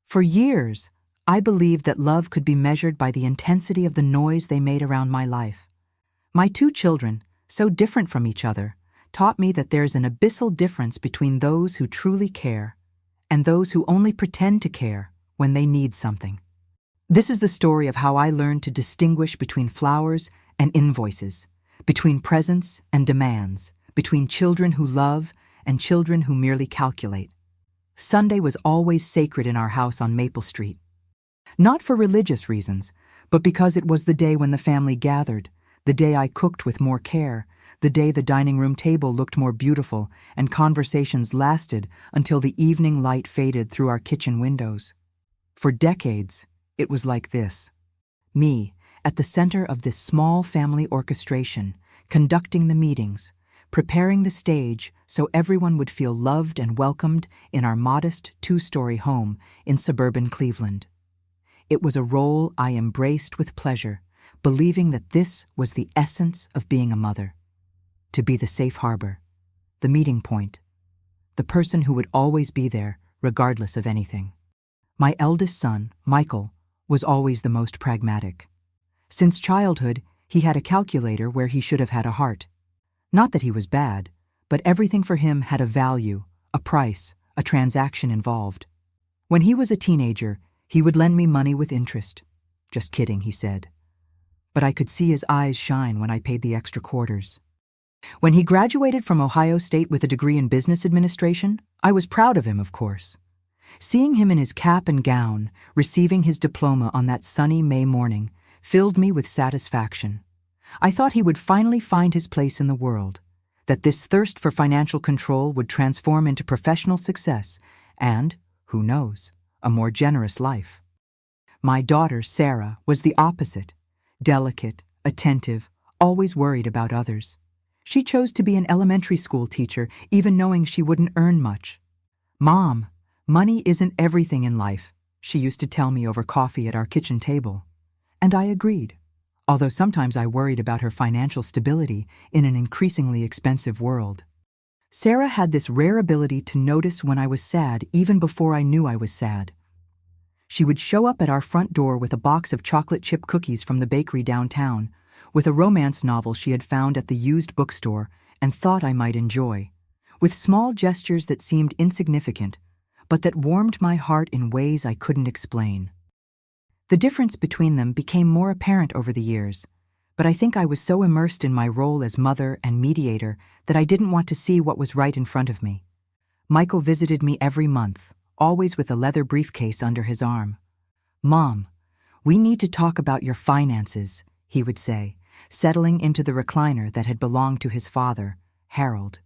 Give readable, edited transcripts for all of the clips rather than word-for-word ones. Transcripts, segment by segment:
For years, I believed that love could be measured by the intensity of the noise they made around my life. My two children, so different from each other, taught me that there's an abyssal difference between those who truly care and those who only pretend to care when they need something. This is the story of how I learned to distinguish between flowers and invoices, between presents and demands, between children who love and children who merely calculate. Sunday was always sacred in our house on Maple Street. Not for religious reasons, but because it was the day when the family gathered, the day I cooked with more care, the day the dining room table looked more beautiful and conversations lasted until the evening light faded through our kitchen windows. For decades, it was like this. Me, at the center of this small family orchestration, conducting the meetings, preparing the stage so everyone would feel loved and welcomed in our modest two-story home in suburban Cleveland. It was a role I embraced with pleasure, believing that this was the essence of being a mother. To be the safe harbor, the meeting point, the person who would always be there regardless of anything. My eldest son, Michael, was always the most pragmatic. Since childhood, he had a calculator where he should have had a heart. Not that he was bad, but everything for him had a value, a price, a transaction involved. When he was a teenager, he would lend me money with interest. Just kidding, he said. But I could see his eyes shine when I paid the extra quarters. When he graduated from Ohio State with a degree in business administration, I was proud of him, of course. Seeing him in his cap and gown, receiving his diploma on that sunny May morning, filled me with satisfaction. I thought he would finally find his place in the world, that this thirst for financial control would transform into professional success and, who knows, a more generous life. My daughter, Sarah, was the opposite. Delicate, attentive, always worried about others. She chose to be an elementary school teacher, even knowing she wouldn't earn much. "Mom, money isn't everything in life," she used to tell me over coffee at our kitchen table. And I agreed, although sometimes I worried about her financial stability in an increasingly expensive world. Sarah had this rare ability to notice when I was sad even before I knew I was sad. She would show up at our front door with a box of chocolate chip cookies from the bakery downtown, with a romance novel she had found at the used bookstore and thought I might enjoy, with small gestures that seemed insignificant, but that warmed my heart in ways I couldn't explain. The difference between them became more apparent over the years, but I think I was so immersed in my role as mother and mediator that I didn't want to see what was right in front of me. Michael visited me every month, always with a leather briefcase under his arm. "Mom, we need to talk about your finances," he would say, settling into the recliner that had belonged to his father, Harold.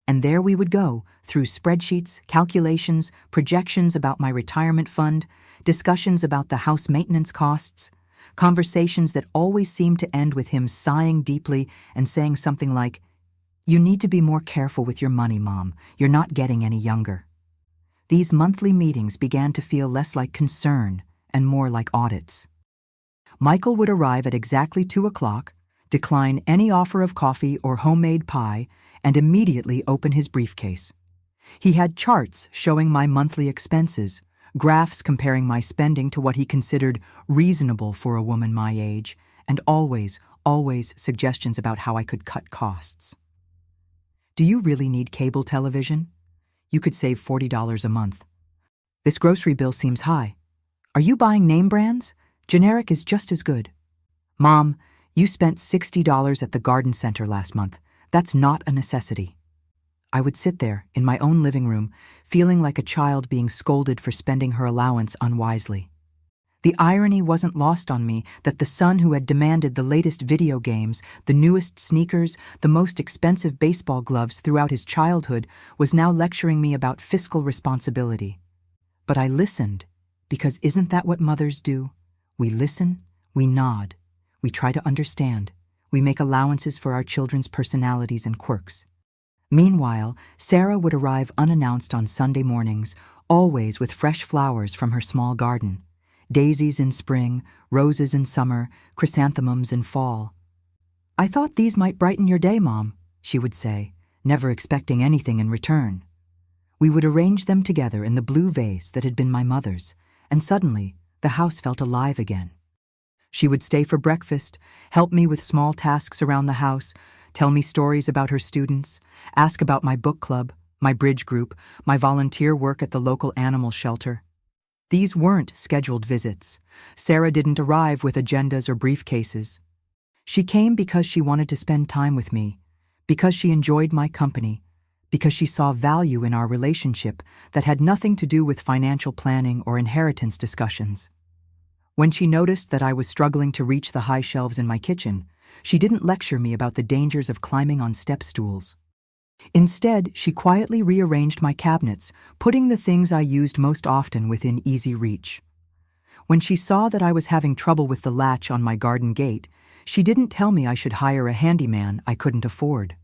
And there we would go, through spreadsheets, calculations, projections about my retirement fund, discussions about the house maintenance costs, conversations that always seemed to end with him sighing deeply and saying something like, "You need to be more careful with your money, Mom. You're not getting any younger." These monthly meetings began to feel less like concern and more like audits. Michael would arrive at exactly 2:00, decline any offer of coffee or homemade pie, and immediately open his briefcase. He had charts showing my monthly expenses, graphs comparing my spending to what he considered reasonable for a woman my age, and always suggestions about how I could cut costs. "Do you really need cable television? You could save $40 a month. This grocery bill seems high. Are you buying name brands? Generic is just as good. Mom, you spent $60 at the garden center last month. That's not a necessity." I would sit there, in my own living room, feeling like a child being scolded for spending her allowance unwisely. The irony wasn't lost on me that the son who had demanded the latest video games, the newest sneakers, the most expensive baseball gloves throughout his childhood was now lecturing me about fiscal responsibility. But I listened, because isn't that what mothers do? We listen, we nod, we try to understand, we make allowances for our children's personalities and quirks. Meanwhile, Sarah would arrive unannounced on Sunday mornings, always with fresh flowers from her small garden. Daisies in spring, roses in summer, chrysanthemums in fall. "I thought these might brighten your day, Mom," she would say, never expecting anything in return. We would arrange them together in the blue vase that had been my mother's, and suddenly, the house felt alive again. She would stay for breakfast, help me with small tasks around the house, tell me stories about her students, ask about my book club, my bridge group, my volunteer work at the local animal shelter. These weren't scheduled visits. Sarah didn't arrive with agendas or briefcases. She came because she wanted to spend time with me, because she enjoyed my company, because she saw value in our relationship that had nothing to do with financial planning or inheritance discussions. When she noticed that I was struggling to reach the high shelves in my kitchen, she didn't lecture me about the dangers of climbing on step stools. Instead, she quietly rearranged my cabinets, putting the things I used most often within easy reach. When she saw that I was having trouble with the latch on my garden gate, she didn't tell me I should hire a handyman I couldn't afford.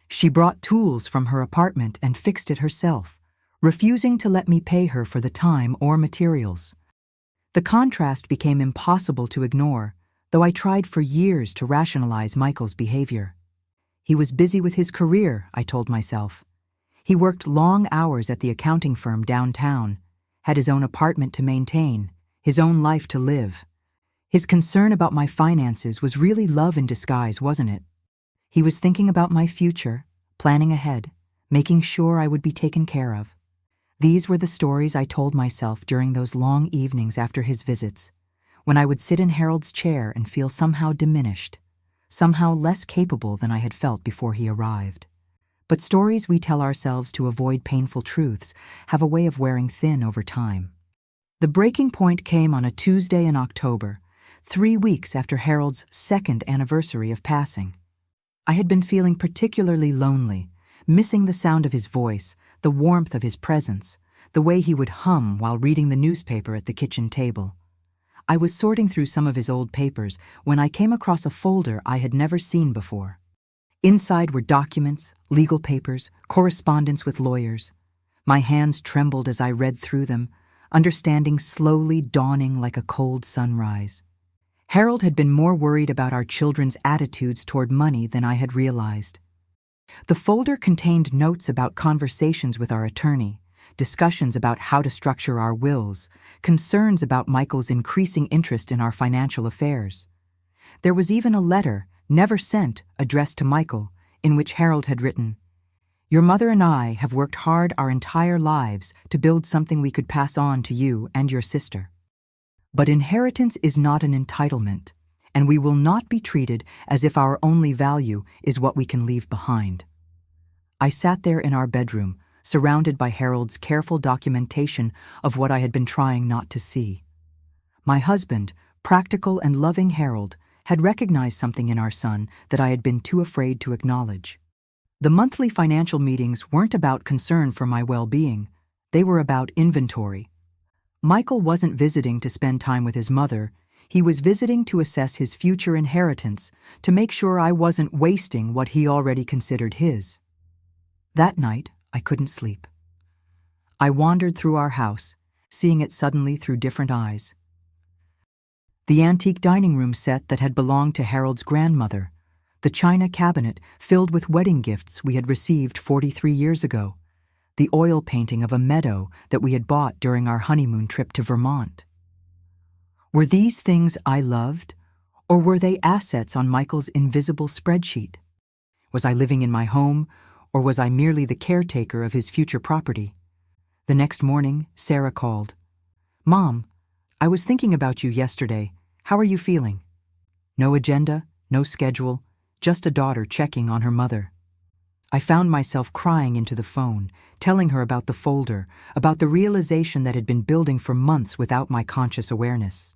She brought tools from her apartment and fixed it herself, refusing to let me pay her for the time or materials. The contrast became impossible to ignore, though I tried for years to rationalize Michael's behavior. He was busy with his career, I told myself. He worked long hours at the accounting firm downtown, had his own apartment to maintain, his own life to live. His concern about my finances was really love in disguise, wasn't it? He was thinking about my future, planning ahead, making sure I would be taken care of. These were the stories I told myself during those long evenings after his visits, when I would sit in Harold's chair and feel somehow diminished, somehow less capable than I had felt before he arrived. But stories we tell ourselves to avoid painful truths have a way of wearing thin over time. The breaking point came on a Tuesday in October, 3 weeks after Harold's second anniversary of passing. I had been feeling particularly lonely, missing the sound of his voice, the warmth of his presence, the way he would hum while reading the newspaper at the kitchen table. I was sorting through some of his old papers when I came across a folder I had never seen before. Inside were documents, legal papers, correspondence with lawyers. My hands trembled as I read through them, understanding slowly dawning like a cold sunrise. Harold had been more worried about our children's attitudes toward money than I had realized. The folder contained notes about conversations with our attorney, discussions about how to structure our wills, concerns about Michael's increasing interest in our financial affairs. There was even a letter, never sent, addressed to Michael, in which Harold had written, "Your mother and I have worked hard our entire lives to build something we could pass on to you and your sister. But inheritance is not an entitlement, and we will not be treated as if our only value is what we can leave behind." I sat there in our bedroom, surrounded by Harold's careful documentation of what I had been trying not to see. My husband, practical and loving Harold, had recognized something in our son that I had been too afraid to acknowledge. The monthly financial meetings weren't about concern for my well-being. They were about inventory. Michael wasn't visiting to spend time with his mother. He was visiting to assess his future inheritance, to make sure I wasn't wasting what he already considered his. That night, I couldn't sleep. I wandered through our house, seeing it suddenly through different eyes. The antique dining room set that had belonged to Harold's grandmother, the china cabinet filled with wedding gifts we had received 43 years ago, the oil painting of a meadow that we had bought during our honeymoon trip to Vermont. Were these things I loved, or were they assets on Michael's invisible spreadsheet? Was I living in my home, or was I merely the caretaker of his future property? The next morning, Sarah called. "Mom, I was thinking about you yesterday. How are you feeling?" No agenda, no schedule, just a daughter checking on her mother. I found myself crying into the phone, telling her about the folder, about the realization that had been building for months without my conscious awareness.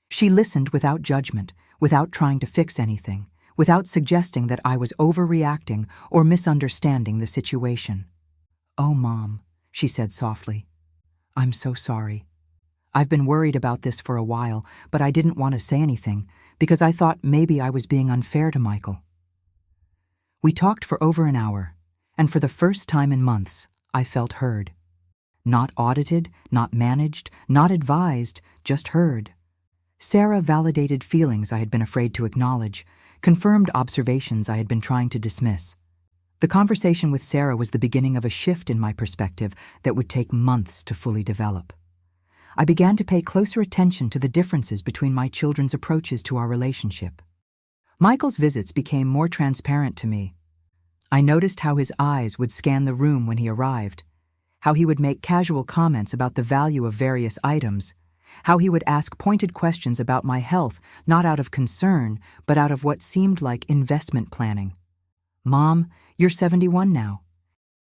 She listened without judgment, without trying to fix anything, without suggesting that I was overreacting or misunderstanding the situation. "Oh, Mom," she said softly. "I'm so sorry. I've been worried about this for a while, but I didn't want to say anything because I thought maybe I was being unfair to Michael." We talked for over an hour, and for the first time in months, I felt heard. Not audited, not managed, not advised, just heard. Sarah validated feelings I had been afraid to acknowledge, confirmed observations I had been trying to dismiss. The conversation with Sarah was the beginning of a shift in my perspective that would take months to fully develop. I began to pay closer attention to the differences between my children's approaches to our relationship. Michael's visits became more transparent to me. I noticed how his eyes would scan the room when he arrived, how he would make casual comments about the value of various items, how he would ask pointed questions about my health, not out of concern, but out of what seemed like investment planning. "Mom, you're 71 now.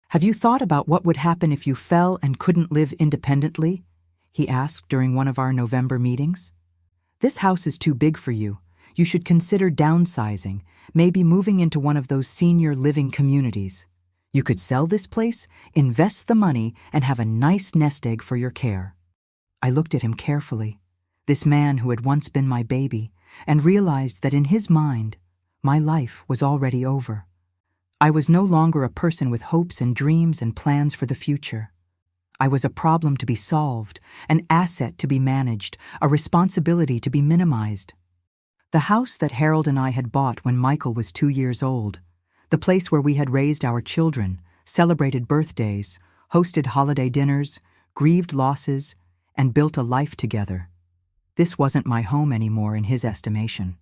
Have you thought about what would happen if you fell and couldn't live independently?" he asked during one of our November meetings. "This house is too big for you. You should consider downsizing, maybe moving into one of those senior living communities. You could sell this place, invest the money, and have a nice nest egg for your care." I looked at him carefully, this man who had once been my baby, and realized that in his mind, my life was already over. I was no longer a person with hopes and dreams and plans for the future. I was a problem to be solved, an asset to be managed, a responsibility to be minimized. The house that Harold and I had bought when Michael was 2 years old, the place where we had raised our children, celebrated birthdays, hosted holiday dinners, grieved losses, and built a life together. This wasn't my home anymore in his estimation.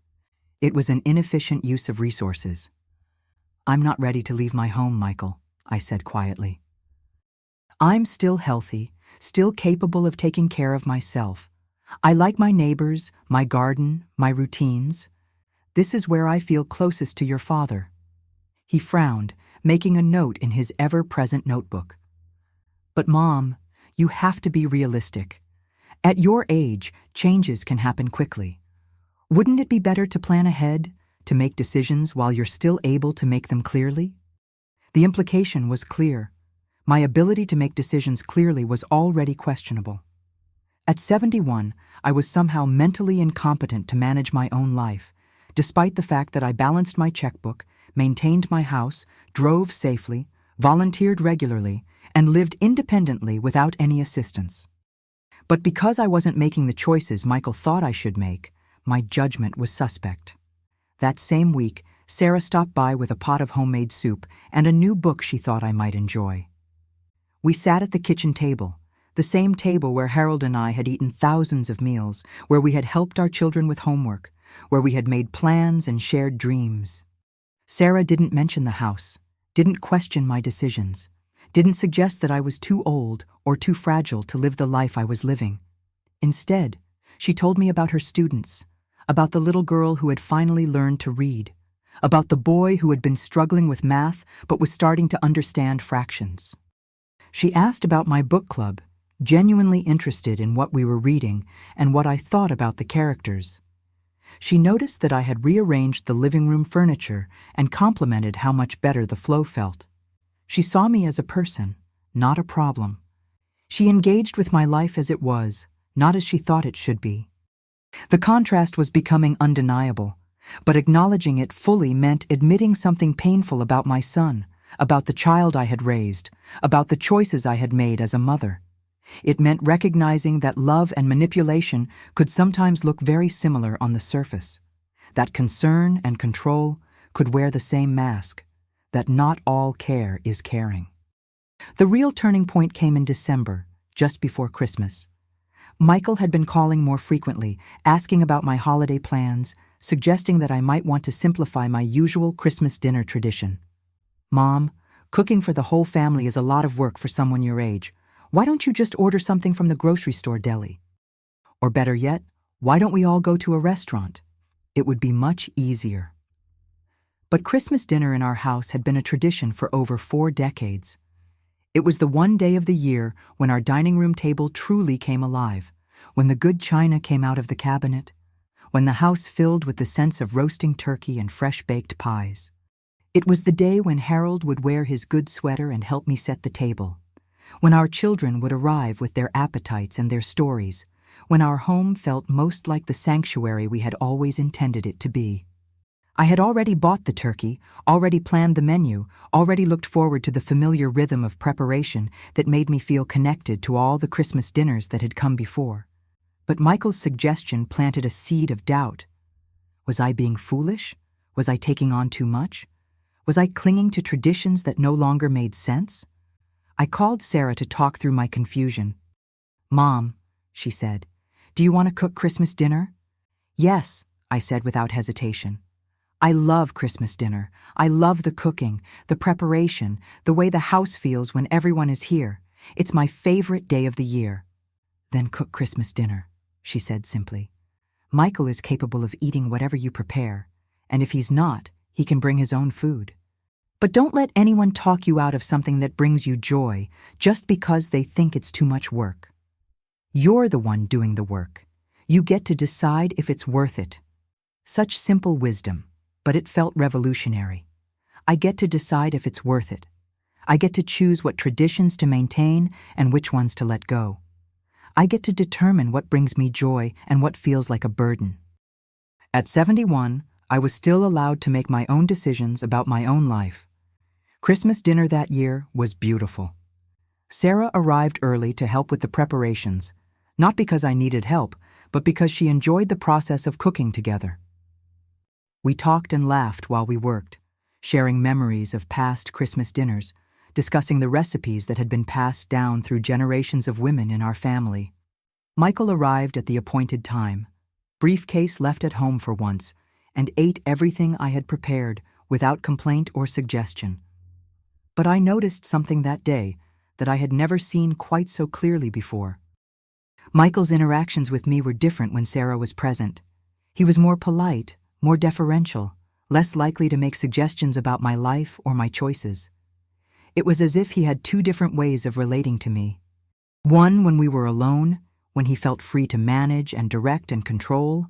It was an inefficient use of resources. "I'm not ready to leave my home, Michael," I said quietly. "I'm still healthy, still capable of taking care of myself. I like my neighbors, my garden, my routines. This is where I feel closest to your father." He frowned, making a note in his ever-present notebook. "But Mom, you have to be realistic. At your age, changes can happen quickly. Wouldn't it be better to plan ahead, to make decisions while you're still able to make them clearly?" The implication was clear. My ability to make decisions clearly was already questionable. At 71, I was somehow mentally incompetent to manage my own life, despite the fact that I balanced my checkbook, maintained my house, drove safely, volunteered regularly, and lived independently without any assistance. But because I wasn't making the choices Michael thought I should make, my judgment was suspect. That same week, Sarah stopped by with a pot of homemade soup and a new book she thought I might enjoy. We sat at the kitchen table, the same table where Harold and I had eaten thousands of meals, where we had helped our children with homework, where we had made plans and shared dreams. Sarah didn't mention the house, didn't question my decisions, didn't suggest that I was too old or too fragile to live the life I was living. Instead, she told me about her students, about the little girl who had finally learned to read, about the boy who had been struggling with math but was starting to understand fractions. She asked about my book club, genuinely interested in what we were reading and what I thought about the characters. She noticed that I had rearranged the living room furniture and complimented how much better the flow felt. She saw me as a person, not a problem. She engaged with my life as it was, not as she thought it should be. The contrast was becoming undeniable, but acknowledging it fully meant admitting something painful about my son, about the child I had raised, about the choices I had made as a mother. It meant recognizing that love and manipulation could sometimes look very similar on the surface, that concern and control could wear the same mask, that not all care is caring. The real turning point came in December, just before Christmas. Michael had been calling more frequently, asking about my holiday plans, suggesting that I might want to simplify my usual Christmas dinner tradition. "Mom, cooking for the whole family is a lot of work for someone your age. Why don't you just order something from the grocery store deli? Or better yet, why don't we all go to a restaurant? It would be much easier." But Christmas dinner in our house had been a tradition for over 4 decades. It was the one day of the year when our dining room table truly came alive, when the good china came out of the cabinet, when the house filled with the sense of roasting turkey and fresh-baked pies. It was the day when Harold would wear his good sweater and help me set the table, when our children would arrive with their appetites and their stories, when our home felt most like the sanctuary we had always intended it to be. I had already bought the turkey, already planned the menu, already looked forward to the familiar rhythm of preparation that made me feel connected to all the Christmas dinners that had come before. But Michael's suggestion planted a seed of doubt. Was I being foolish? Was I taking on too much? Was I clinging to traditions that no longer made sense? I called Sarah to talk through my confusion. "Mom, she said. "Do you want to cook Christmas dinner?" "Yes," I said without hesitation. I love Christmas dinner. I love the cooking, the preparation, the way the house feels when everyone is here. It's my favorite day of the year. "Then cook Christmas dinner," she said simply. "Michael is capable of eating whatever you prepare, and if he's not, he can bring his own food. But don't let anyone talk you out of something that brings you joy just because they think it's too much work. You're the one doing the work. You get to decide if it's worth it." Such simple wisdom, but it felt revolutionary. I get to decide if it's worth it. I get to choose what traditions to maintain and which ones to let go. I get to determine what brings me joy and what feels like a burden. At 71, I was still allowed to make my own decisions about my own life. Christmas dinner that year was beautiful. Sarah arrived early to help with the preparations, not because I needed help, but because she enjoyed the process of cooking together. We talked and laughed while we worked, sharing memories of past Christmas dinners, discussing the recipes that had been passed down through generations of women in our family. Michael arrived at the appointed time, briefcase left at home for once, and ate everything I had prepared without complaint or suggestion. But I noticed something that day that I had never seen quite so clearly before. Michael's interactions with me were different when Sarah was present. He was more polite, more deferential, less likely to make suggestions about my life or my choices. It was as if he had two different ways of relating to me. One when we were alone, when he felt free to manage and direct and control,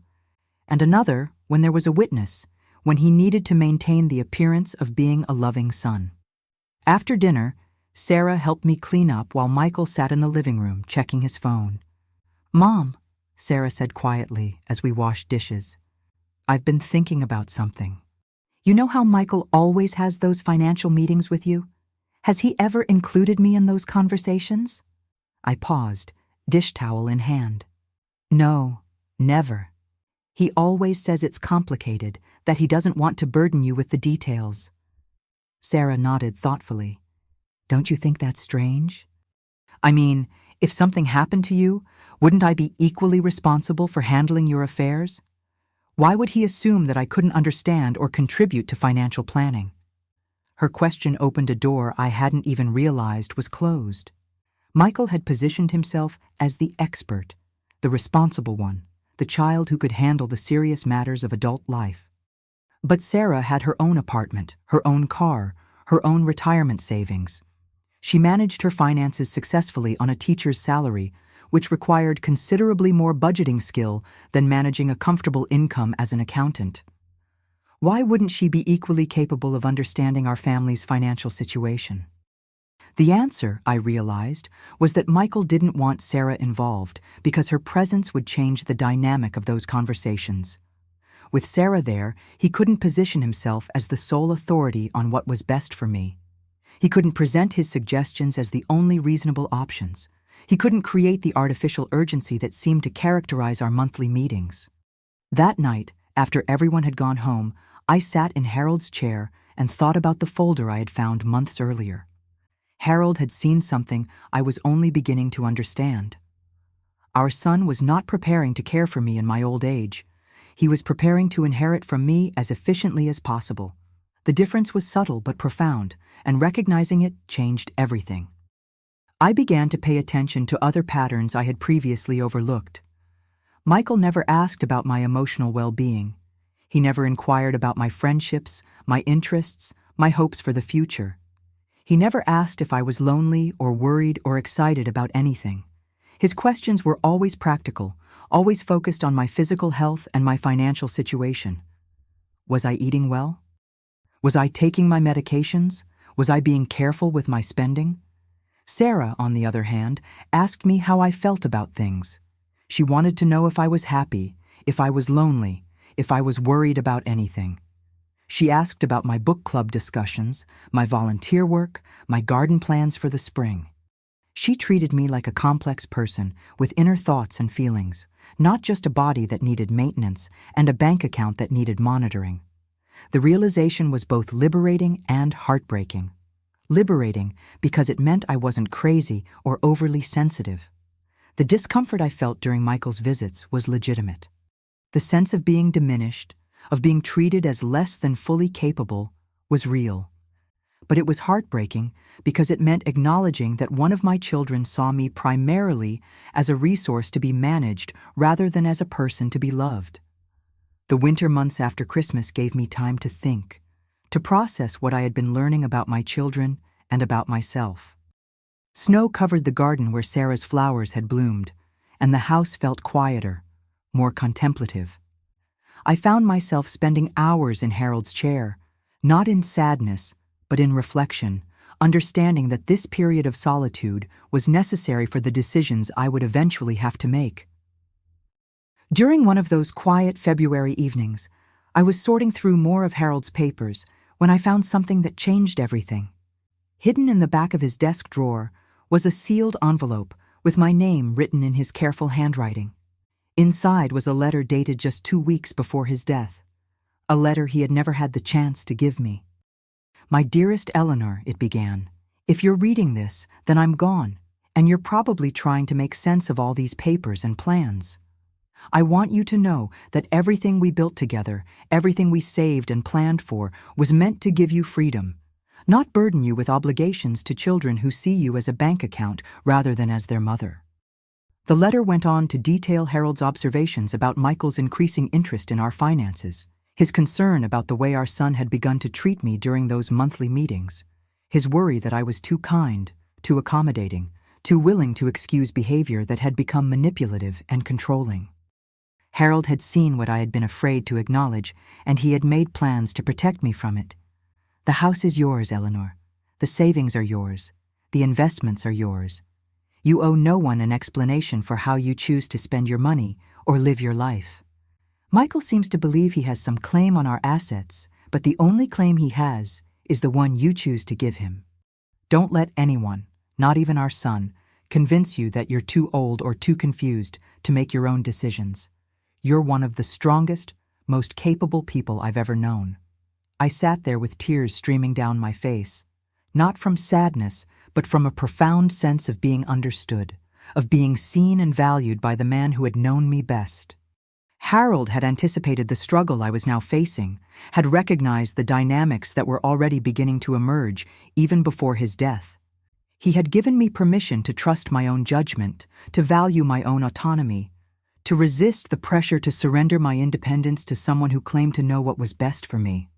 and another when there was a witness, when he needed to maintain the appearance of being a loving son. After dinner, Sarah helped me clean up while Michael sat in the living room checking his phone. "Mom," Sarah said quietly as we washed dishes, "I've been thinking about something. You know how Michael always has those financial meetings with you? Has he ever included me in those conversations?" I paused, dish towel in hand. "No, never. He always says it's complicated, that he doesn't want to burden you with the details." Sarah nodded thoughtfully. "Don't you think that's strange? I mean, if something happened to you, wouldn't I be equally responsible for handling your affairs? Why would he assume that I couldn't understand or contribute to financial planning?" Her question opened a door I hadn't even realized was closed. Michael had positioned himself as the expert, the responsible one, the child who could handle the serious matters of adult life. But Sarah had her own apartment, her own car, her own retirement savings. She managed her finances successfully on a teacher's salary, which required considerably more budgeting skill than managing a comfortable income as an accountant. Why wouldn't she be equally capable of understanding our family's financial situation? The answer, I realized, was that Michael didn't want Sarah involved because her presence would change the dynamic of those conversations. With Sarah there, he couldn't position himself as the sole authority on what was best for me. He couldn't present his suggestions as the only reasonable options. He couldn't create the artificial urgency that seemed to characterize our monthly meetings. That night, after everyone had gone home, I sat in Harold's chair and thought about the folder I had found months earlier. Harold had seen something I was only beginning to understand. Our son was not preparing to care for me in my old age. He was preparing to inherit from me as efficiently as possible. The difference was subtle but profound, and recognizing it changed everything. I began to pay attention to other patterns I had previously overlooked. Michael never asked about my emotional well-being. He never inquired about my friendships, my interests, my hopes for the future. He never asked if I was lonely or worried or excited about anything. His questions were always practical, always focused on my physical health and my financial situation. Was I eating well? Was I taking my medications? Was I being careful with my spending? Sarah, on the other hand, asked me how I felt about things. She wanted to know if I was happy, if I was lonely, if I was worried about anything. She asked about my book club discussions, my volunteer work, my garden plans for the spring. She treated me like a complex person with inner thoughts and feelings, not just a body that needed maintenance and a bank account that needed monitoring. The realization was both liberating and heartbreaking. Liberating because it meant I wasn't crazy or overly sensitive. The discomfort I felt during Michael's visits was legitimate. The sense of being diminished, of being treated as less than fully capable, was real. But it was heartbreaking because it meant acknowledging that one of my children saw me primarily as a resource to be managed rather than as a person to be loved. The winter months after Christmas gave me time to think, to process what I had been learning about my children and about myself. Snow covered the garden where Sarah's flowers had bloomed, and the house felt quieter, more contemplative. I found myself spending hours in Harold's chair, not in sadness, but in reflection, understanding that this period of solitude was necessary for the decisions I would eventually have to make. During one of those quiet February evenings, I was sorting through more of Harold's papers when I found something that changed everything. Hidden in the back of his desk drawer was a sealed envelope with my name written in his careful handwriting. Inside was a letter dated just 2 weeks before his death, a letter he had never had the chance to give me. "My dearest Eleanor," it began, "if you're reading this, then I'm gone, and you're probably trying to make sense of all these papers and plans. I want you to know that everything we built together, everything we saved and planned for, was meant to give you freedom, not burden you with obligations to children who see you as a bank account rather than as their mother." The letter went on to detail Harold's observations about Michael's increasing interest in our finances, his concern about the way our son had begun to treat me during those monthly meetings, his worry that I was too kind, too accommodating, too willing to excuse behavior that had become manipulative and controlling. Harold had seen what I had been afraid to acknowledge, and he had made plans to protect me from it. "The house is yours, Eleanor. The savings are yours. The investments are yours. You owe no one an explanation for how you choose to spend your money or live your life. Michael seems to believe he has some claim on our assets, but the only claim he has is the one you choose to give him. Don't let anyone, not even our son, convince you that you're too old or too confused to make your own decisions. You're one of the strongest, most capable people I've ever known." I sat there with tears streaming down my face, not from sadness, but from a profound sense of being understood, of being seen and valued by the man who had known me best. Harold had anticipated the struggle I was now facing, had recognized the dynamics that were already beginning to emerge even before his death. He had given me permission to trust my own judgment, to value my own autonomy, to resist the pressure to surrender my independence to someone who claimed to know what was best for me.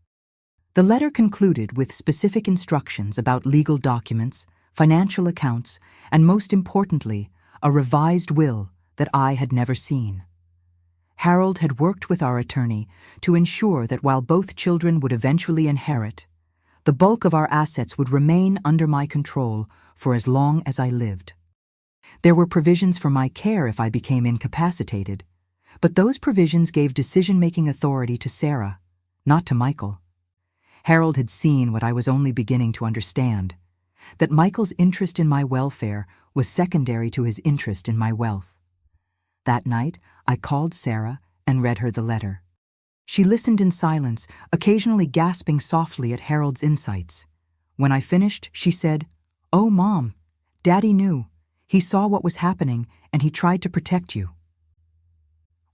The letter concluded with specific instructions about legal documents, financial accounts, and most importantly, a revised will that I had never seen. Harold had worked with our attorney to ensure that while both children would eventually inherit, the bulk of our assets would remain under my control for as long as I lived. There were provisions for my care if I became incapacitated, but those provisions gave decision-making authority to Sarah, not to Michael. Harold had seen what I was only beginning to understand, that Michael's interest in my welfare was secondary to his interest in my wealth. That night, I called Sarah and read her the letter. She listened in silence, occasionally gasping softly at Harold's insights. When I finished, she said, "Oh, Mom, Daddy knew. He saw what was happening, and he tried to protect you."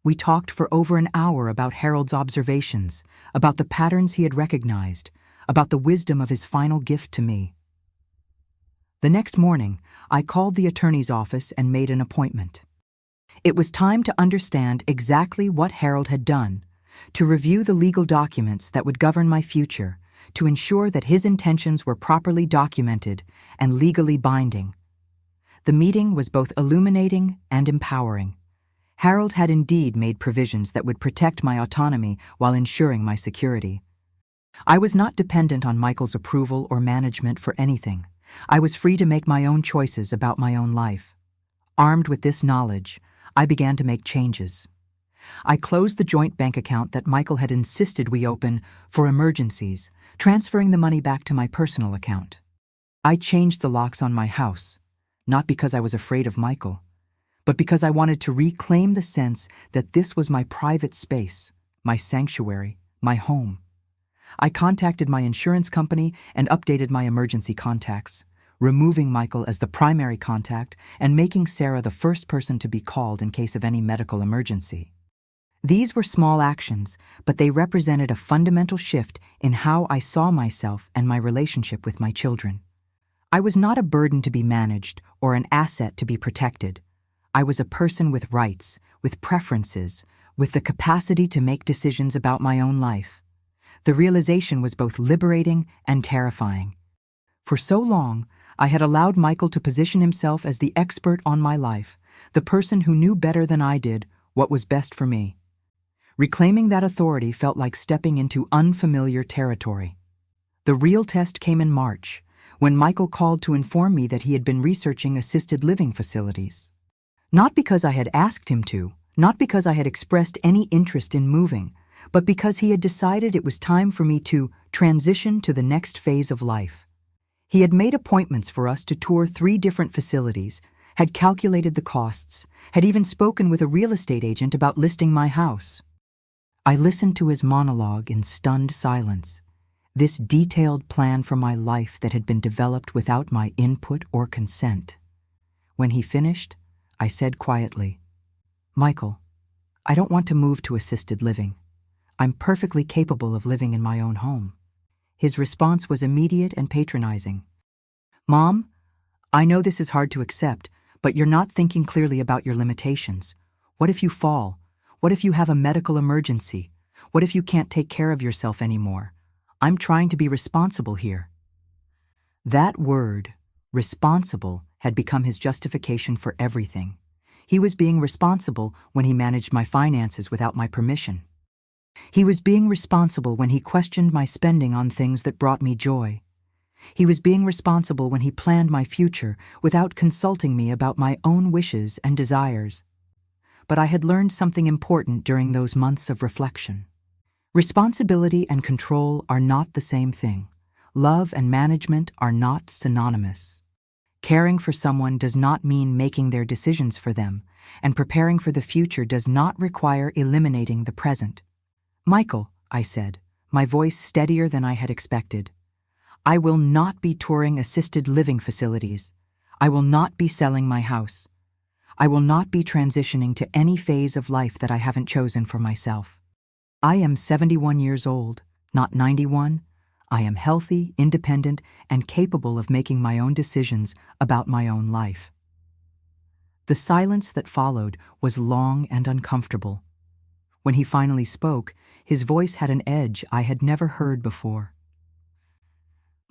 We talked for over an hour about Harold's observations, about the patterns he had recognized, about the wisdom of his final gift to me. The next morning, I called the attorney's office and made an appointment. It was time to understand exactly what Harold had done, to review the legal documents that would govern my future, to ensure that his intentions were properly documented and legally binding. The meeting was both illuminating and empowering. Harold had indeed made provisions that would protect my autonomy while ensuring my security. I was not dependent on Michael's approval or management for anything. I was free to make my own choices about my own life. Armed with this knowledge, I began to make changes. I closed the joint bank account that Michael had insisted we open for emergencies, transferring the money back to my personal account. I changed the locks on my house, not because I was afraid of Michael, but because I wanted to reclaim the sense that this was my private space, my sanctuary, my home. I contacted my insurance company and updated my emergency contacts, removing Michael as the primary contact and making Sarah the first person to be called in case of any medical emergency. These were small actions, but they represented a fundamental shift in how I saw myself and my relationship with my children. I was not a burden to be managed or an asset to be protected. I was a person with rights, with preferences, with the capacity to make decisions about my own life. The realization was both liberating and terrifying. For so long, I had allowed Michael to position himself as the expert on my life, the person who knew better than I did what was best for me. Reclaiming that authority felt like stepping into unfamiliar territory. The real test came in March, when Michael called to inform me that he had been researching assisted living facilities. Not because I had asked him to, not because I had expressed any interest in moving, but because he had decided it was time for me to transition to the next phase of life. He had made appointments for us to tour 3 different facilities, had calculated the costs, had even spoken with a real estate agent about listing my house. I listened to his monologue in stunned silence, this detailed plan for my life that had been developed without my input or consent. When he finished, I said quietly, "Michael, I don't want to move to assisted living. I'm perfectly capable of living in my own home." His response was immediate and patronizing. "Mom, I know this is hard to accept, but you're not thinking clearly about your limitations. What if you fall? What if you have a medical emergency? What if you can't take care of yourself anymore? I'm trying to be responsible here." That word, responsible, had become his justification for everything. He was being responsible when he managed my finances without my permission. He was being responsible when he questioned my spending on things that brought me joy. He was being responsible when he planned my future without consulting me about my own wishes and desires. But I had learned something important during those months of reflection. Responsibility and control are not the same thing. Love and management are not synonymous. Caring for someone does not mean making their decisions for them, and preparing for the future does not require eliminating the present. "Michael," I said, my voice steadier than I had expected, "I will not be touring assisted living facilities. I will not be selling my house. I will not be transitioning to any phase of life that I haven't chosen for myself. I am 71 years old, not 91. I am healthy, independent, and capable of making my own decisions about my own life." The silence that followed was long and uncomfortable. When he finally spoke, his voice had an edge I had never heard before.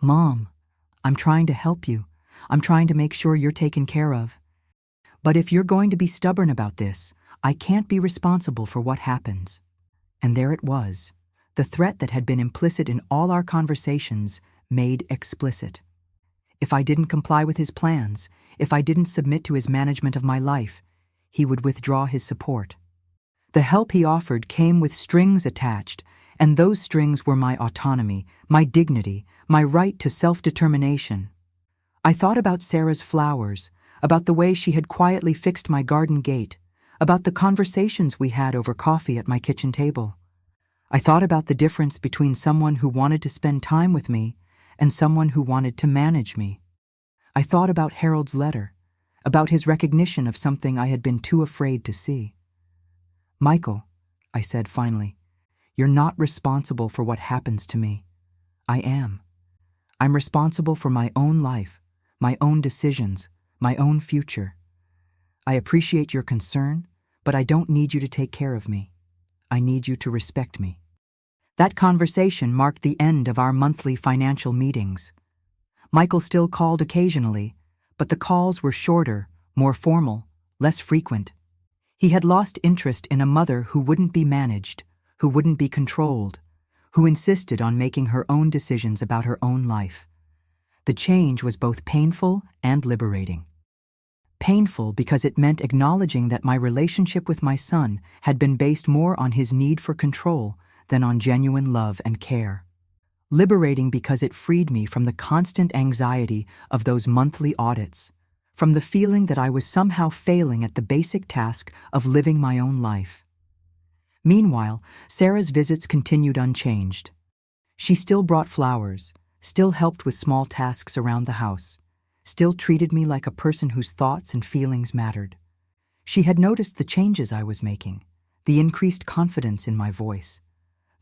"Mom, I'm trying to help you. I'm trying to make sure you're taken care of. But if you're going to be stubborn about this, I can't be responsible for what happens." And there it was, the threat that had been implicit in all our conversations made explicit. If I didn't comply with his plans, if I didn't submit to his management of my life, he would withdraw his support. The help he offered came with strings attached, and those strings were my autonomy, my dignity, my right to self-determination. I thought about Sarah's flowers, about the way she had quietly fixed my garden gate, about the conversations we had over coffee at my kitchen table. I thought about the difference between someone who wanted to spend time with me and someone who wanted to manage me. I thought about Harold's letter, about his recognition of something I had been too afraid to see. "Michael," I said finally, "you're not responsible for what happens to me. I am. I'm responsible for my own life, my own decisions, my own future. I appreciate your concern, but I don't need you to take care of me. I need you to respect me." That conversation marked the end of our monthly financial meetings. Michael still called occasionally, but the calls were shorter, more formal, less frequent. He had lost interest in a mother who wouldn't be managed, who wouldn't be controlled, who insisted on making her own decisions about her own life. The change was both painful and liberating. Painful because it meant acknowledging that my relationship with my son had been based more on his need for control than on genuine love and care. Liberating because it freed me from the constant anxiety of those monthly audits, from the feeling that I was somehow failing at the basic task of living my own life. Meanwhile, Sarah's visits continued unchanged. She still brought flowers, still helped with small tasks around the house, still treated me like a person whose thoughts and feelings mattered. She had noticed the changes I was making, the increased confidence in my voice,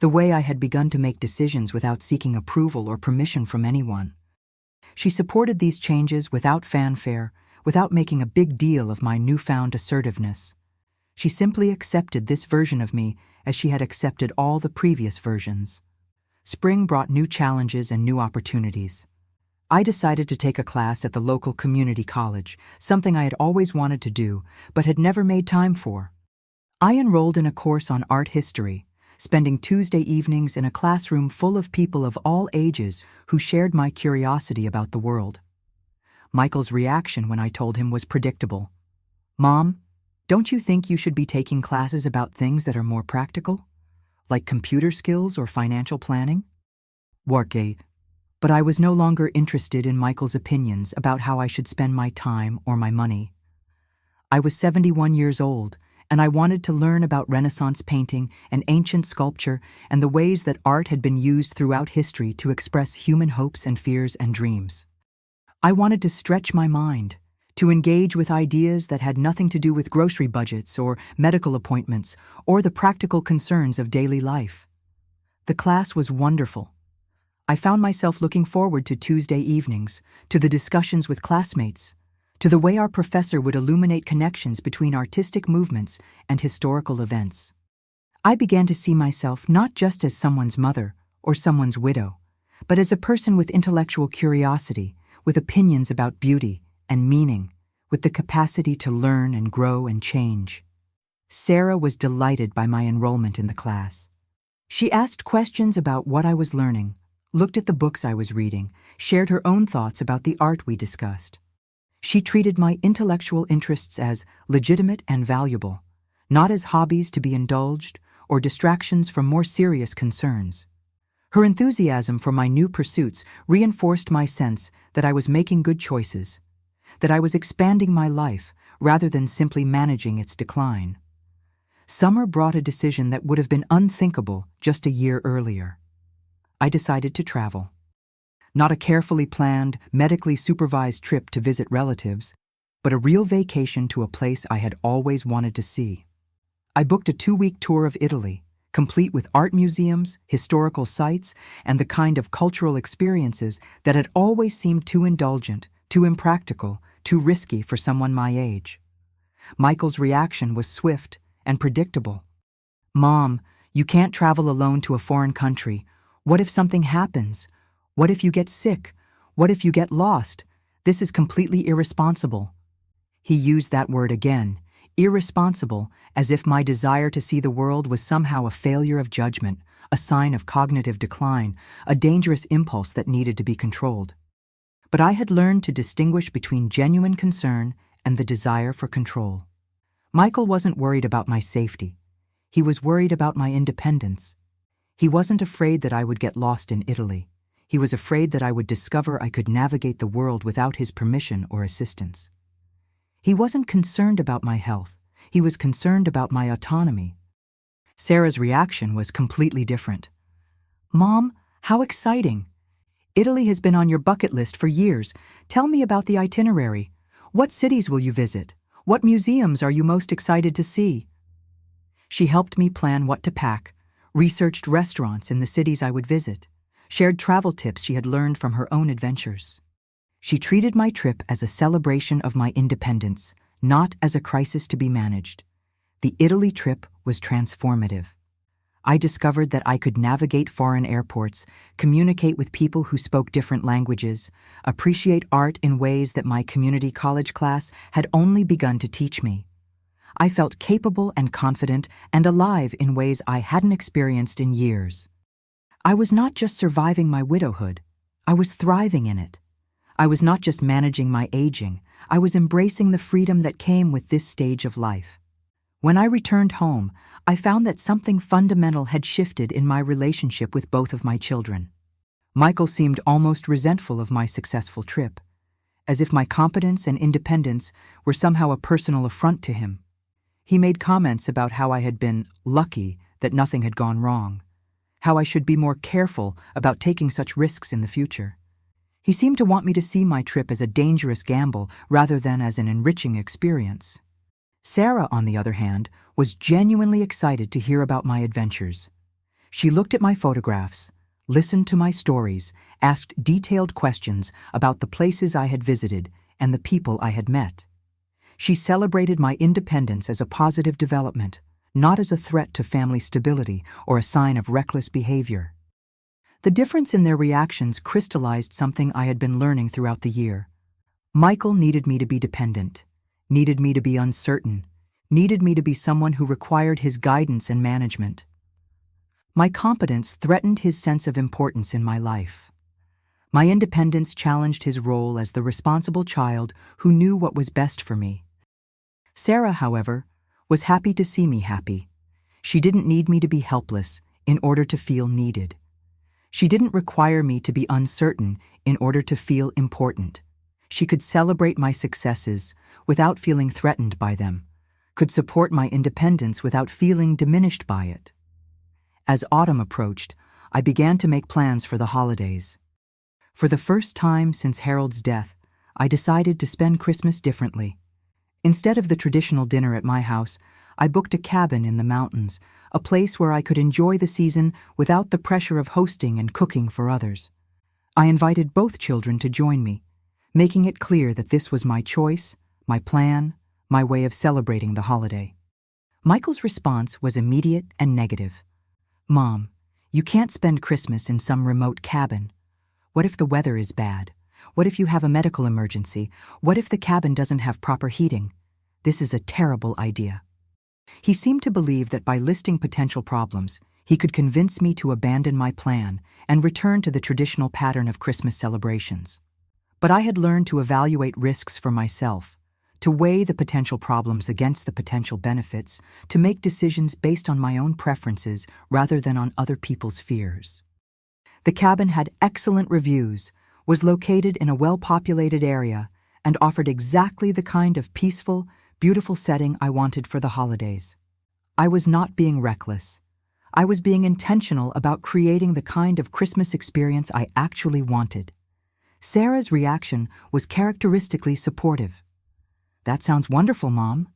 the way I had begun to make decisions without seeking approval or permission from anyone. She supported these changes without fanfare, without making a big deal of my newfound assertiveness. She simply accepted this version of me as she had accepted all the previous versions. Spring brought new challenges and new opportunities. I decided to take a class at the local community college, something I had always wanted to do, but had never made time for. I enrolled in a course on art history, spending Tuesday evenings in a classroom full of people of all ages who shared my curiosity about the world. Michael's reaction when I told him was predictable. "Mom, don't you think you should be taking classes about things that are more practical? Like computer skills or financial planning?" Workgate. But I was no longer interested in Michael's opinions about how I should spend my time or my money. I was 71 years old, and I wanted to learn about Renaissance painting and ancient sculpture and the ways that art had been used throughout history to express human hopes and fears and dreams. I wanted to stretch my mind, to engage with ideas that had nothing to do with grocery budgets or medical appointments or the practical concerns of daily life. The class was wonderful. I found myself looking forward to Tuesday evenings, to the discussions with classmates, to the way our professor would illuminate connections between artistic movements and historical events. I began to see myself not just as someone's mother or someone's widow, but as a person with intellectual curiosity, with opinions about beauty and meaning, with the capacity to learn and grow and change. Sarah was delighted by my enrollment in the class. She asked questions about what I was learning, looked at the books I was reading, shared her own thoughts about the art we discussed. She treated my intellectual interests as legitimate and valuable, not as hobbies to be indulged or distractions from more serious concerns. Her enthusiasm for my new pursuits reinforced my sense that I was making good choices, that I was expanding my life rather than simply managing its decline. Summer brought a decision that would have been unthinkable just a year earlier. I decided to travel. Not a carefully planned, medically supervised trip to visit relatives, but a real vacation to a place I had always wanted to see. I booked a 2-week tour of Italy, complete with art museums, historical sites, and the kind of cultural experiences that had always seemed too indulgent, too impractical, too risky for someone my age. Michael's reaction was swift and predictable. "Mom, you can't travel alone to a foreign country. What if something happens? What if you get sick? What if you get lost? This is completely irresponsible." He used that word again, irresponsible, as if my desire to see the world was somehow a failure of judgment, a sign of cognitive decline, a dangerous impulse that needed to be controlled. But I had learned to distinguish between genuine concern and the desire for control. Michael wasn't worried about my safety. He was worried about my independence. He wasn't afraid that I would get lost in Italy. He was afraid that I would discover I could navigate the world without his permission or assistance. He wasn't concerned about my health. He was concerned about my autonomy. Sarah's reaction was completely different. "Mom, how exciting! Italy has been on your bucket list for years. Tell me about the itinerary. What cities will you visit? What museums are you most excited to see?" She helped me plan what to pack, researched restaurants in the cities I would visit, shared travel tips she had learned from her own adventures. She treated my trip as a celebration of my independence, not as a crisis to be managed. The Italy trip was transformative. I discovered that I could navigate foreign airports, communicate with people who spoke different languages, appreciate art in ways that my community college class had only begun to teach me. I felt capable and confident and alive in ways I hadn't experienced in years. I was not just surviving my widowhood, I was thriving in it. I was not just managing my aging, I was embracing the freedom that came with this stage of life. When I returned home, I found that something fundamental had shifted in my relationship with both of my children. Michael seemed almost resentful of my successful trip, as if my competence and independence were somehow a personal affront to him. He made comments about how I had been lucky that nothing had gone wrong, how I should be more careful about taking such risks in the future. He seemed to want me to see my trip as a dangerous gamble rather than as an enriching experience. Sarah, on the other hand, was genuinely excited to hear about my adventures. She looked at my photographs, listened to my stories, asked detailed questions about the places I had visited and the people I had met. She celebrated my independence as a positive development, not as a threat to family stability or a sign of reckless behavior. The difference in their reactions crystallized something I had been learning throughout the year. Michael needed me to be dependent, needed me to be uncertain, needed me to be someone who required his guidance and management. My competence threatened his sense of importance in my life. My independence challenged his role as the responsible child who knew what was best for me. Sarah, however, was happy to see me happy. She didn't need me to be helpless in order to feel needed. She didn't require me to be uncertain in order to feel important. She could celebrate my successes without feeling threatened by them, could support my independence without feeling diminished by it. As autumn approached, I began to make plans for the holidays. For the first time since Harold's death, I decided to spend Christmas differently. Instead of the traditional dinner at my house, I booked a cabin in the mountains, a place where I could enjoy the season without the pressure of hosting and cooking for others. I invited both children to join me, making it clear that this was my choice, my plan, my way of celebrating the holiday. Michael's response was immediate and negative. "Mom, you can't spend Christmas in some remote cabin. What if the weather is bad? What if you have a medical emergency? What if the cabin doesn't have proper heating? This is a terrible idea." He seemed to believe that by listing potential problems, he could convince me to abandon my plan and return to the traditional pattern of Christmas celebrations. But I had learned to evaluate risks for myself, to weigh the potential problems against the potential benefits, to make decisions based on my own preferences rather than on other people's fears. The cabin had excellent reviews, was located in a well-populated area, and offered exactly the kind of peaceful, beautiful setting I wanted for the holidays. I was not being reckless. I was being intentional about creating the kind of Christmas experience I actually wanted. Sarah's reaction was characteristically supportive. "That sounds wonderful, Mom.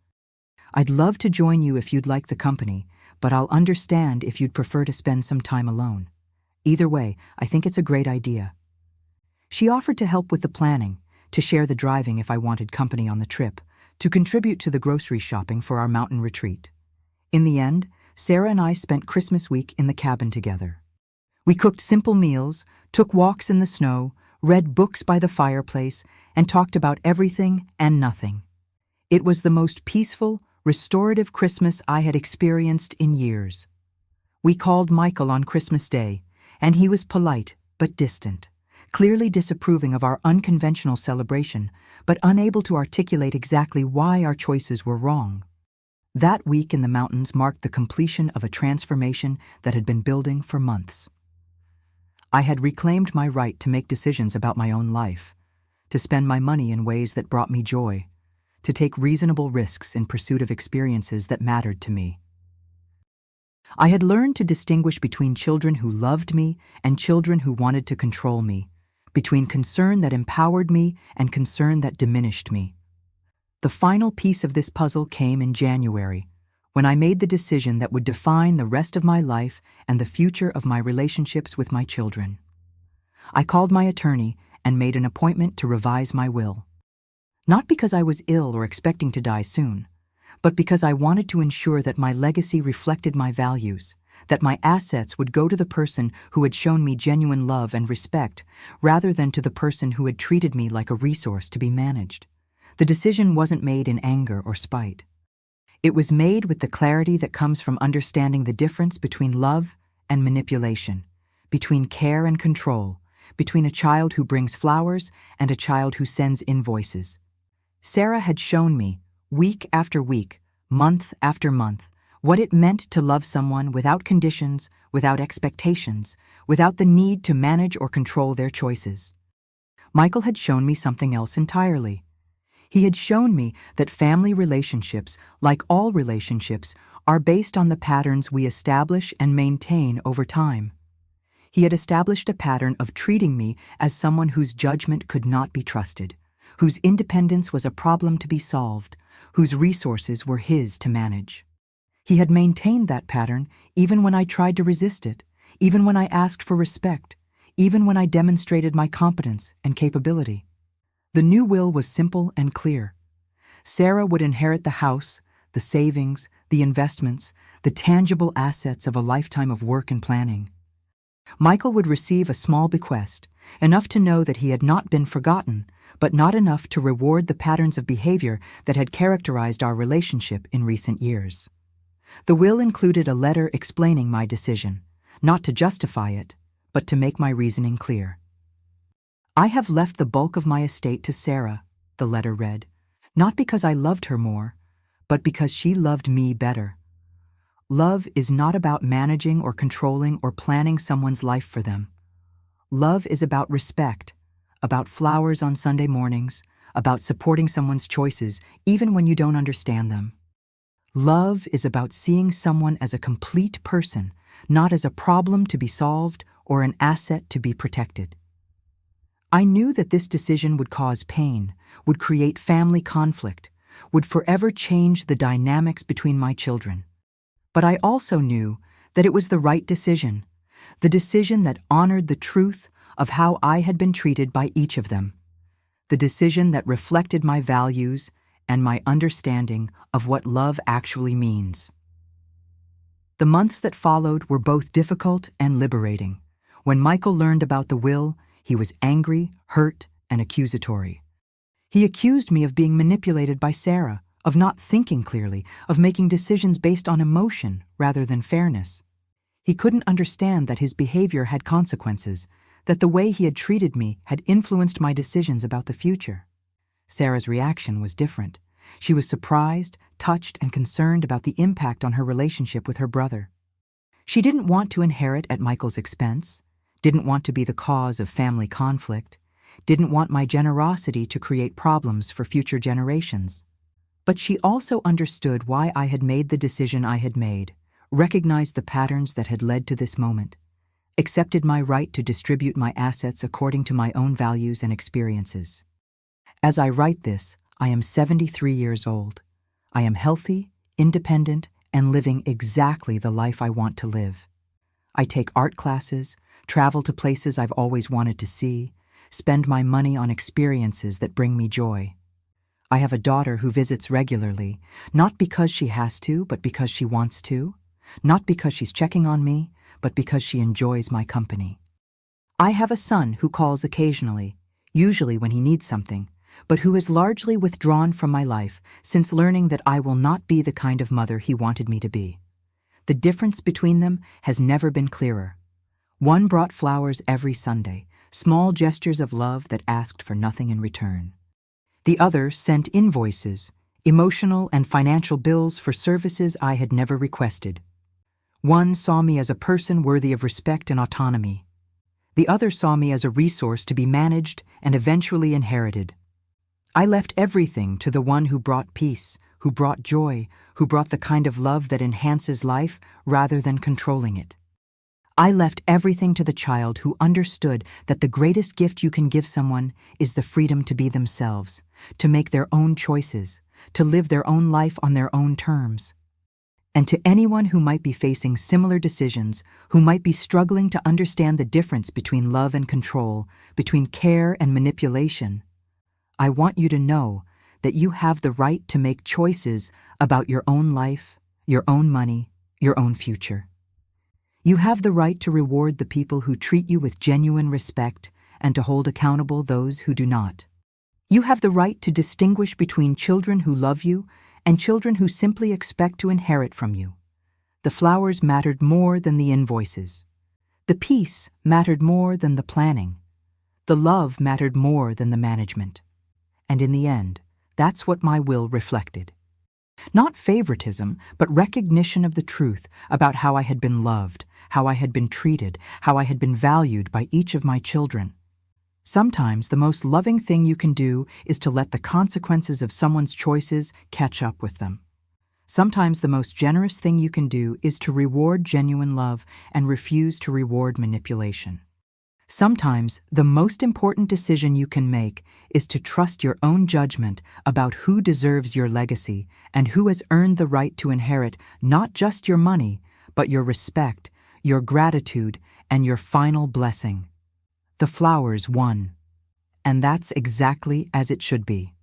I'd love to join you if you'd like the company, but I'll understand if you'd prefer to spend some time alone. Either way, I think it's a great idea." She offered to help with the planning, to share the driving if I wanted company on the trip, to contribute to the grocery shopping for our mountain retreat. In the end, Sarah and I spent Christmas week in the cabin together. We cooked simple meals, took walks in the snow, read books by the fireplace, and talked about everything and nothing. It was the most peaceful, restorative Christmas I had experienced in years. We called Michael on Christmas Day, and he was polite but distant, clearly disapproving of our unconventional celebration, but unable to articulate exactly why our choices were wrong. That week in the mountains marked the completion of a transformation that had been building for months. I had reclaimed my right to make decisions about my own life, to spend my money in ways that brought me joy, to take reasonable risks in pursuit of experiences that mattered to me. I had learned to distinguish between children who loved me and children who wanted to control me, between concern that empowered me and concern that diminished me. The final piece of this puzzle came in January, when I made the decision that would define the rest of my life and the future of my relationships with my children. I called my attorney and made an appointment to revise my will. Not because I was ill or expecting to die soon, but because I wanted to ensure that my legacy reflected my values, that my assets would go to the person who had shown me genuine love and respect, rather than to the person who had treated me like a resource to be managed. The decision wasn't made in anger or spite. It was made with the clarity that comes from understanding the difference between love and manipulation, between care and control, between a child who brings flowers and a child who sends invoices. Sarah had shown me, week after week, month after month, what it meant to love someone without conditions, without expectations, without the need to manage or control their choices. Michael had shown me something else entirely. He had shown me that family relationships, like all relationships, are based on the patterns we establish and maintain over time. He had established a pattern of treating me as someone whose judgment could not be trusted, whose independence was a problem to be solved, whose resources were his to manage. He had maintained that pattern even when I tried to resist it, even when I asked for respect, even when I demonstrated my competence and capability. The new will was simple and clear. Sarah would inherit the house, the savings, the investments, the tangible assets of a lifetime of work and planning. Michael would receive a small bequest, enough to know that he had not been forgotten, but not enough to reward the patterns of behavior that had characterized our relationship in recent years. The will included a letter explaining my decision, not to justify it, but to make my reasoning clear. "I have left the bulk of my estate to Sarah," the letter read, "not because I loved her more, but because she loved me better. Love is not about managing or controlling or planning someone's life for them. Love is about respect, about flowers on Sunday mornings, about supporting someone's choices even when you don't understand them. Love is about seeing someone as a complete person, not as a problem to be solved or an asset to be protected." I knew that this decision would cause pain, would create family conflict, would forever change the dynamics between my children. But I also knew that it was the right decision, the decision that honored the truth of how I had been treated by each of them, the decision that reflected my values and my understanding of what love actually means. The months that followed were both difficult and liberating. When Michael learned about the will, he was angry, hurt, and accusatory. He accused me of being manipulated by Sarah, of not thinking clearly, of making decisions based on emotion rather than fairness. He couldn't understand that his behavior had consequences, that the way he had treated me had influenced my decisions about the future. Sarah's reaction was different. She was surprised, touched, and concerned about the impact on her relationship with her brother. She didn't want to inherit at Michael's expense, didn't want to be the cause of family conflict, didn't want my generosity to create problems for future generations. But she also understood why I had made the decision I had made, recognized the patterns that had led to this moment, accepted my right to distribute my assets according to my own values and experiences. As I write this, I am 73 years old. I am healthy, independent, and living exactly the life I want to live. I take art classes, travel to places I've always wanted to see, spend my money on experiences that bring me joy. I have a daughter who visits regularly, not because she has to, but because she wants to, not because she's checking on me, but because she enjoys my company. I have a son who calls occasionally, usually when he needs something, but who has largely withdrawn from my life since learning that I will not be the kind of mother he wanted me to be. The difference between them has never been clearer. One brought flowers every Sunday, small gestures of love that asked for nothing in return. The other sent invoices, emotional and financial bills for services I had never requested. One saw me as a person worthy of respect and autonomy. The other saw me as a resource to be managed and eventually inherited. I left everything to the one who brought peace, who brought joy, who brought the kind of love that enhances life rather than controlling it. I left everything to the child who understood that the greatest gift you can give someone is the freedom to be themselves, to make their own choices, to live their own life on their own terms. And to anyone who might be facing similar decisions, who might be struggling to understand the difference between love and control, between care and manipulation, I want you to know that you have the right to make choices about your own life, your own money, your own future. You have the right to reward the people who treat you with genuine respect and to hold accountable those who do not. You have the right to distinguish between children who love you and children who simply expect to inherit from you. The flowers mattered more than the invoices. The peace mattered more than the planning. The love mattered more than the management. And in the end, that's what my will reflected. Not favoritism, but recognition of the truth about how I had been loved, how I had been treated, how I had been valued by each of my children. Sometimes the most loving thing you can do is to let the consequences of someone's choices catch up with them. Sometimes the most generous thing you can do is to reward genuine love and refuse to reward manipulation. Sometimes the most important decision you can make is to trust your own judgment about who deserves your legacy and who has earned the right to inherit not just your money, but your respect, your gratitude, and your final blessing. The flowers won. And that's exactly as it should be.